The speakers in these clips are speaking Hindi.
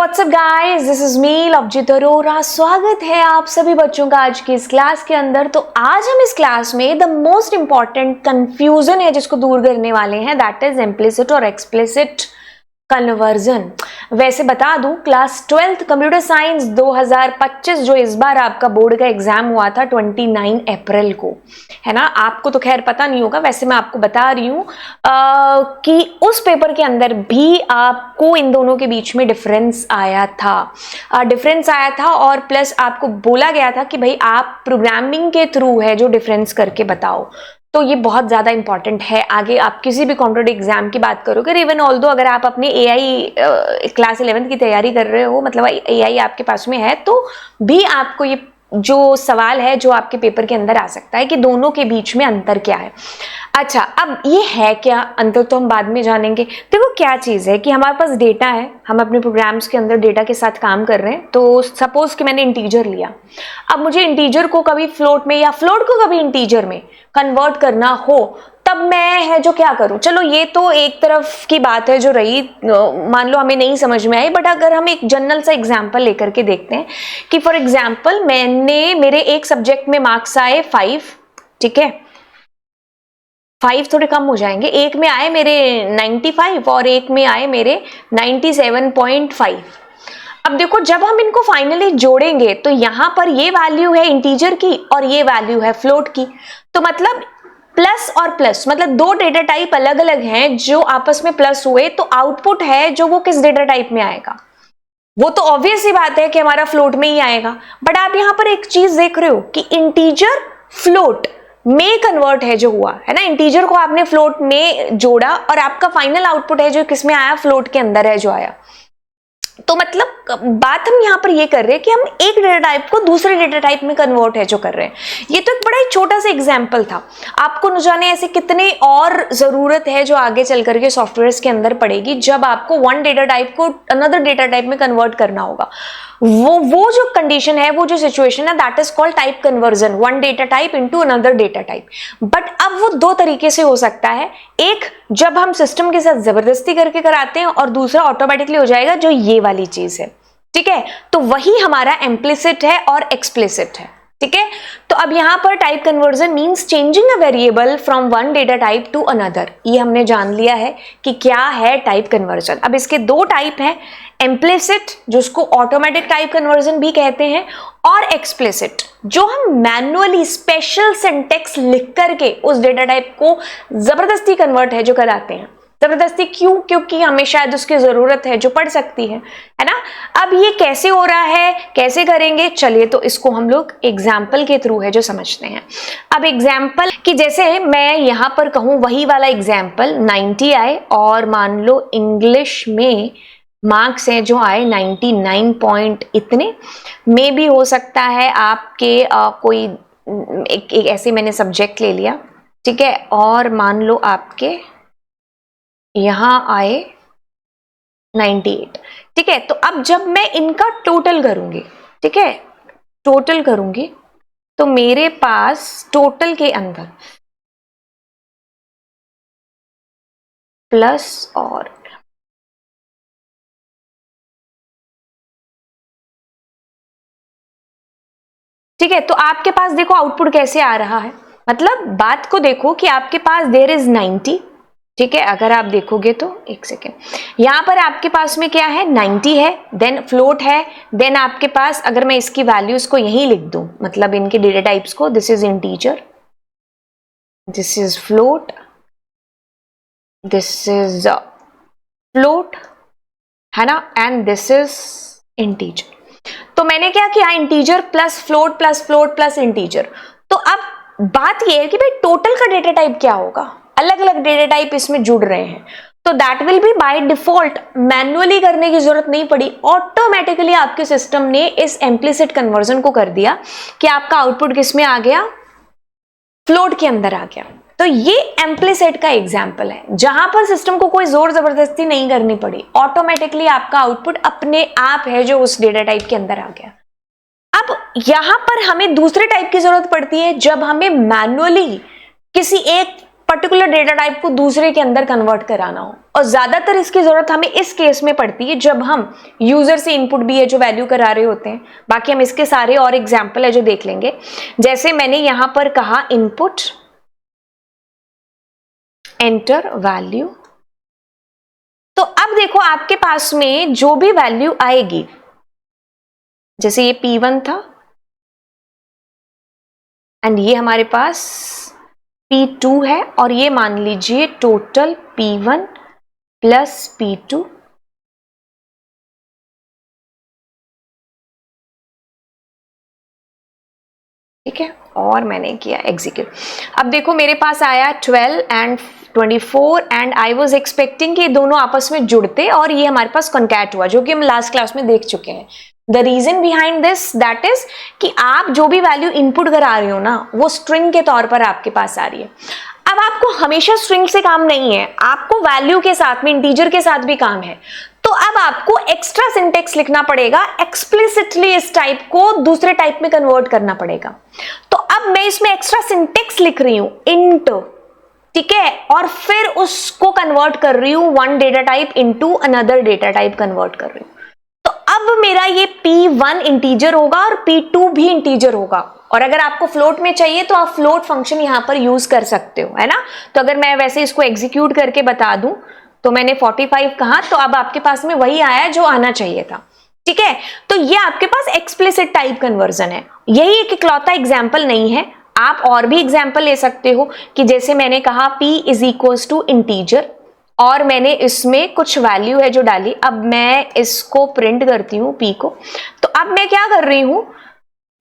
WhatsApp guys, this is me Lovjeet Arora. स्वागत है आप सभी बच्चों का आज की इस क्लास के अंदर। तो आज हम इस क्लास में द मोस्ट इंपॉर्टेंट कंफ्यूजन है जिसको दूर करने वाले हैं, दैट इज इम्प्लिसिट और एक्सप्लिसिट कन्वर्जन। वैसे बता दूं, क्लास 12th कंप्यूटर साइंस 2025 जो इस बार आपका बोर्ड का एग्जाम हुआ था 29 अप्रैल को, है ना। आपको तो खैर पता नहीं होगा, वैसे मैं आपको बता रही हूं कि उस पेपर के अंदर भी आपको इन दोनों के बीच में डिफरेंस आया था और प्लस आपको बोला गया था कि भाई आप प्रोग्रामिंग के थ्रू है जो डिफरेंस करके बताओ। तो ये बहुत ज़्यादा इंपॉर्टेंट है। आगे आप किसी भी कॉम्पिटेटिव एग्जाम की बात करोगे, इवन ऑल्दो अगर आप अपने एआई क्लास 11th की तैयारी कर रहे हो, मतलब एआई आपके पास में है, तो भी आपको ये जो सवाल है जो आपके पेपर के अंदर आ सकता है कि दोनों के बीच में अंतर क्या है। अच्छा, अब ये है क्या अंतर, तो हम बाद में जानेंगे। देखो क्या चीज़ है कि हमारे पास डेटा है, हम अपने प्रोग्राम्स के अंदर डेटा के साथ काम कर रहे हैं। तो सपोज कि मैंने इंटीजर लिया, अब मुझे इंटीजर को कभी फ्लोट में या फ्लोट को कभी इंटीजर में कन्वर्ट करना हो, तब मैं है जो क्या करूं। चलो ये तो एक तरफ की बात है जो रही, मान लो हमें नहीं समझ में आई, बट अगर हम एक जनरल सा एग्जांपल लेकर के देखते हैं कि फॉर एग्जांपल मेरे एक सब्जेक्ट में मार्क्स आए 5, ठीक है, 5 थोड़े कम हो जाएंगे, एक में आए मेरे 95 और एक में आए मेरे 97.5। अब देखो, जब हम इनको फाइनली जोड़ेंगे तो यहां पर ये वैल्यू है इंटीजर की और ये वैल्यू है फ्लोट की। तो मतलब प्लस और प्लस, मतलब दो डेटा टाइप अलग अलग हैं जो आपस में प्लस हुए, तो आउटपुट है जो वो किस डेटा टाइप में आएगा, वो तो ऑब्वियस ही बात है कि हमारा फ्लोट में ही आएगा। बट आप यहां पर एक चीज देख रहे हो कि इंटीजर फ्लोट में कन्वर्ट है जो हुआ है ना, इंटीजर को आपने फ्लोट में जोड़ा और आपका फाइनल आउटपुट है जो किसमें आया, फ्लोट के अंदर है जो आया। तो मतलब बात हम यहां पर ये कर रहे हैं कि हम एक डेटा टाइप को दूसरे डेटा टाइप में कन्वर्ट है जो कर रहे हैं। ये तो एक बड़ा ही छोटा सा एग्जांपल था, आपको न जाने ऐसे कितने और जरूरत है जो आगे चल करके सॉफ्टवेयर्स के अंदर पड़ेगी, जब आपको वन डेटा टाइप को अनदर डेटा टाइप में कन्वर्ट करना होगा। वो जो कंडीशन है, वो जो सिचुएशन है, that is called type conversion, one data type into another data type. But अब वो दो तरीके से हो सकता है, एक जब हम सिस्टम के साथ जबरदस्ती करके कराते हैं और दूसरा ऑटोमेटिकली हो जाएगा जो ये वाली चीज है, ठीक है। तो वही हमारा इम्प्लिसिट है और एक्सप्लिसिट है, ठीक है। तो अब यहां पर type conversion means changing a variable from one data type to another. ये हमने जान लिया है कि क्या है टाइप कन्वर्जन। अब इसके दो टाइप हैं, इम्प्लिसिट जिसको ऑटोमेटिक टाइप कन्वर्जन भी कहते हैं, और एक्सप्लिसिट जो हम मैन्युअली स्पेशल सिंटेक्स लिख करके उस डेटा टाइप को जबरदस्ती कन्वर्ट है जो कराते हैं। जबरदस्ती क्यों? क्योंकि हमें शायद उसकी जरूरत है जो पढ़ सकती है ना। अब ये कैसे हो रहा है, कैसे करेंगे, चलिए तो इसको हम लोग एग्जाम्पल के थ्रू है जो समझते हैं। अब एग्जाम्पल कि जैसे मैं यहां पर कहूं वही वाला एग्जाम्पल 90 आए और मान लो इंग्लिश में मार्क्स हैं जो आए 99 पॉइंट इतने, में भी हो सकता है आपके कोई एक ऐसे मैंने सब्जेक्ट ले लिया, ठीक है, और मान लो आपके यहां आए 98, ठीक है। तो अब जब मैं इनका टोटल करूंगी, ठीक है, टोटल करूंगी, तो मेरे पास टोटल के अंदर प्लस और ठीक है। तो आपके पास देखो आउटपुट कैसे आ रहा है, मतलब बात को देखो कि आपके पास देयर इज 90, ठीक है। अगर आप देखोगे तो एक सेकेंड, यहां पर आपके पास में क्या है, 90 है, देन फ्लोट है, देन आपके पास अगर मैं इसकी वैल्यूज को यहीं लिख दूं, मतलब इनके डेटा टाइप्स को, this is integer, this is float, this is float, है ना, एंड दिस इज इंटीजर। तो मैंने क्या किया, integer plus float plus float plus integer. तो अब बात यह है कि भाई टोटल का डेटा टाइप क्या होगा, अलग अलग डेटा टाइप इसमें जुड़ रहे हैं, तो that will be by default, manually करने की जरूरत नहीं पड़ी, ऑटोमेटिकली आपके सिस्टम ने इस इम्प्लिसिट कन्वर्जन को कर दिया कि आपका आउटपुट किस में आ गया, फ्लोट के अंदर आ गया। तो ये इम्प्लिसिट का एग्जाम्पल है जहां पर सिस्टम को कोई जोर जबरदस्ती नहीं करनी पड़ी, ऑटोमेटिकली आपका आउटपुट अपने आप है जो उस डेटा टाइप के अंदर आ गया। अब यहां पर हमें दूसरे टाइप की जरूरत पड़ती है जब हमें मैन्युअली किसी एक पर्टिकुलर डेटा टाइप को दूसरे के अंदर कन्वर्ट कराना हो। और ज्यादातर इसकी जरूरत हमें इस केस में पड़ती है जब हम यूजर से इनपुट भी है जो वैल्यू करा रहे होते हैं। बाकी हम इसके सारे और एग्जाम्पल है जो देख लेंगे। जैसे मैंने यहां पर कहा इनपुट एंटर वैल्यू, तो अब देखो आपके पास में जो भी वैल्यू आएगी, जैसे ये P1 था एंड ये हमारे पास P2 है, और ये मान लीजिए टोटल P1 प्लस P2, ठीक है, और मैंने किया एग्जीक्यूट। अब देखो मेरे पास आया 12 and 24 and I was expecting कि दोनों आपस में जुड़ते और ये हमारे पास कॉन्कैट हुआ, जो कि हम लास्ट क्लास में देख चुके हैं। The reason behind this that is कि आप जो भी वैल्यू इनपुट करा रहे हो ना, वो स्ट्रिंग के तौर पर आपके पास आ रही है। अब आपको हमेशा स्ट्रिंग से काम नहीं है, आपको वैल्यू के साथ में इंटीजर के साथ भी काम है। तो अब आपको एक्स्ट्रा सिंटेक्स लिखना पड़ेगा, एक्सप्लिसिटली इस टाइप को दूसरे टाइप में कन्वर्ट करना पड़ेगा। तो अब मैं इसमें एक्स्ट्रा सिंटेक्स लिख रही हूं इंट, ठीक है, और फिर उसको कन्वर्ट कर रही हूं one data type into another data type convert कर रही हूं। तो अब मेरा ये P1 इंटीजर होगा और P2 भी इंटीजर होगा। और अगर आपको फ्लोट में चाहिए तो आप फ्लोट फंक्शन यहां पर यूज कर सकते हो, है ना। तो अगर मैं वैसे इसको एग्जीक्यूट करके बता दूं, तो मैंने 45 कहा, तो अब आपके पास में वही आया जो आना चाहिए था, ठीक है। तो ये आपके पास एक्सप्लिसिट टाइप कन्वर्जन है। यही एक इकलौता एग्जाम्पल नहीं है, आप और भी एग्जाम्पल ले सकते हो कि जैसे मैंने कहा P is equals to integer और मैंने इसमें कुछ वैल्यू है जो डाली। अब मैं इसको प्रिंट करती हूँ P को, तो अब मैं क्या कर रही हूं,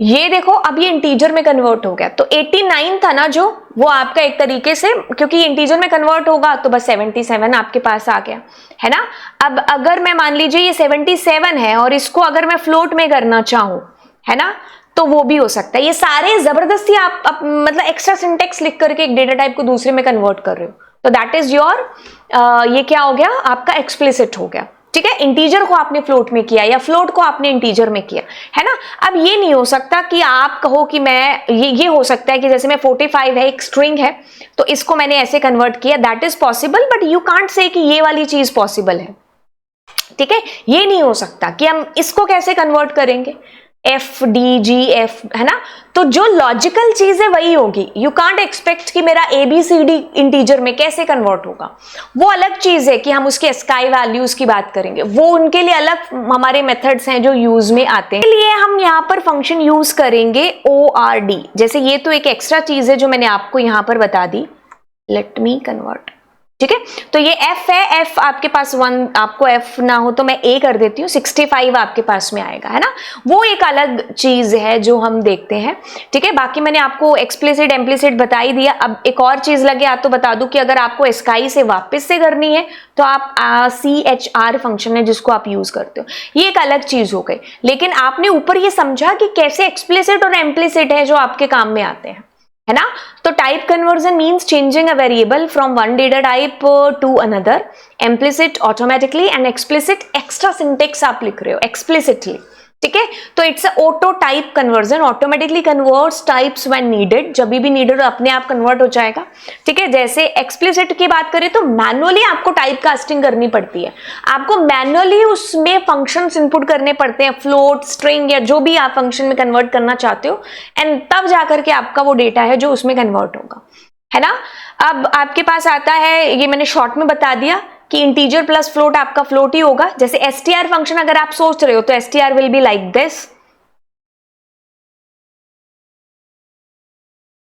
ये देखो अब ये इंटीजर में कन्वर्ट हो गया। तो 89 था ना जो, वो आपका एक तरीके से, क्योंकि इंटीजर में कन्वर्ट होगा तो बस 77 आपके पास आ गया, है ना। अब अगर मैं मान लीजिए ये 77 है और इसको अगर मैं फ्लोट में करना चाहूं, है ना, तो वो भी हो सकता है। ये सारे जबरदस्ती आप मतलब एक्स्ट्रा सिंटेक्स लिख करके एक डेटा टाइप को दूसरे में कन्वर्ट कर रहे हो। तो दैट इज योर ये क्या हो गया, आपका एक्सप्लिसिट हो गया, ठीक है। इंटीजर को आपने फ्लोट में किया या फ्लोट को आपने इंटीजर में किया, है ना। अब ये नहीं हो सकता कि आप कहो कि मैं ये हो सकता है कि जैसे मैं 45 है, एक स्ट्रिंग है, तो इसको मैंने ऐसे कन्वर्ट किया, that is possible, but you can't say कि ये वाली चीज पॉसिबल है, ठीक है। ये नहीं हो सकता कि हम इसको कैसे कन्वर्ट करेंगे, एफ डी जी एफ, है ना। तो जो लॉजिकल चीज है वही होगी। यू कांट एक्सपेक्ट कि मेरा ABCD इंटीजर में कैसे कन्वर्ट होगा, वो अलग चीज है कि हम उसके स्काई वैल्यूज की बात करेंगे, वो उनके लिए अलग हमारे मेथड्स हैं जो यूज में आते हैं। इसलिए हम यहाँ पर फंक्शन यूज करेंगे ORD। जैसे ये तो एक एक्स्ट्रा चीज है जो मैंने आपको यहाँ पर बता दी, लेट मी कन्वर्ट, ठीक है। तो ये F है, F आपके पास 1, आपको F ना हो तो मैं A कर देती हूँ, 65 आपके पास में आएगा, है ना। वो एक अलग चीज है जो हम देखते हैं, ठीक है। बाकी मैंने आपको एक्सप्लिसिट इम्प्लिसिट बता ही दिया। अब एक और चीज लगे आप तो बता दूं कि अगर आपको स्काई से वापस से करनी है तो आप CHR फंक्शन है जिसको आप यूज करते हो, ये एक अलग चीज हो गई। लेकिन आपने ऊपर ये समझा कि कैसे एक्सप्लिसिट और इम्प्लिसिट है जो आपके काम में आते हैं, है ना। तो type conversion means changing a variable from one data type to another, implicit automatically and explicit extra syntax आप लिख रहे हो एक्सप्लिसिटली, ठीक है। तो it's a auto type conversion, automatically converts types when needed, जब भी नीडेड अपने आप कन्वर्ट हो जाएगा, ठीक है। जैसे एक्सप्लिसिट की बात करें तो मैनुअली आपको टाइप कास्टिंग करनी पड़ती है, आपको मैनुअली उसमें फंक्शंस इनपुट करने पड़ते हैं, फ्लोट, स्ट्रिंग या जो भी आप फंक्शन में कन्वर्ट करना चाहते हो, एंड तब जाकर के आपका वो डेटा है जो उसमें कन्वर्ट होगा, है ना। अब आपके पास आता है, ये मैंने शॉर्ट में बता दिया कि इंटीजर प्लस फ्लोट आपका फ्लोट ही होगा। जैसे str फंक्शन अगर आप सोच रहे हो तो str will be like this,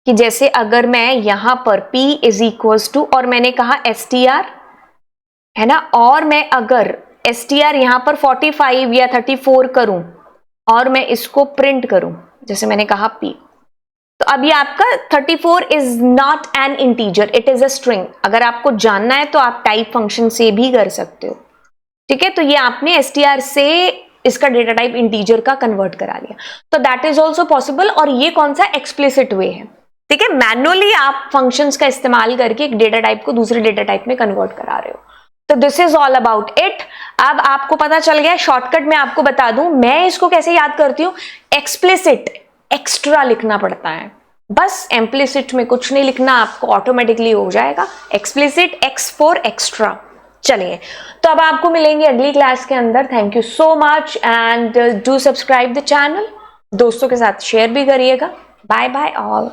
कि जैसे अगर मैं यहां पर P इज इक्वल्स टू और मैंने कहा str, है ना, और मैं अगर str यहां पर 45 या 34 करूं और मैं इसको प्रिंट करूं, जैसे मैंने कहा P, तो अभी आपका 34 is not an integer, it is a string. अगर आपको जानना है तो आप टाइप फंक्शन से भी कर सकते हो, ठीक है। तो ये आपने str से इसका डेटा टाइप इंटीजर का कन्वर्ट करा लिया, तो दैट इज ऑल्सो पॉसिबल। और ये कौन सा एक्सप्लिसिट वे है, ठीक है। मैनुअली आप फंक्शंस का इस्तेमाल करके एक डेटा टाइप को दूसरे डेटा टाइप में कन्वर्ट करा रहे हो। तो this is all about it. अब आपको पता चल गया, शॉर्टकट में आपको बता दूं मैं इसको कैसे याद करती हूँ। एक्सप्लिसिट एक्स्ट्रा लिखना पड़ता है, बस इम्प्लिसिट में कुछ नहीं लिखना, आपको ऑटोमेटिकली हो जाएगा। Explicit X for extra. चलिए, तो अब आपको मिलेंगे अगली क्लास के अंदर। Thank you so much and do subscribe the channel. दोस्तों के साथ शेयर भी करिएगा। Bye bye all.